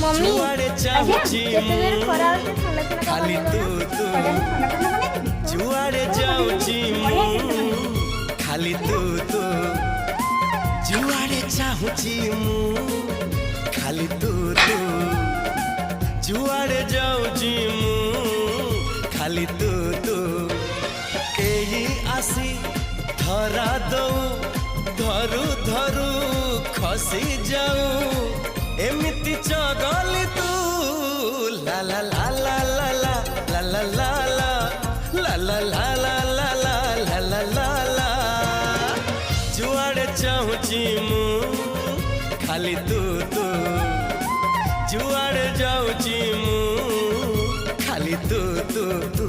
mummy जुआड़े चाहूची खाली तू तू जुआड़े जाऊची खाली तू तू जुआड़े चाहूची खाली तू तू जुआड़े जाऊची खाली तू तू केही आसी धरा दऊ धरू धरू खसी जाऊ एमिति चगली तू ला ला ला ला ला ला ला ला ला ला ला ला ला ला ला ला ला ला जुआड़े चाहूची खाली तू तू जुआड़े जाऊची खाली तू तू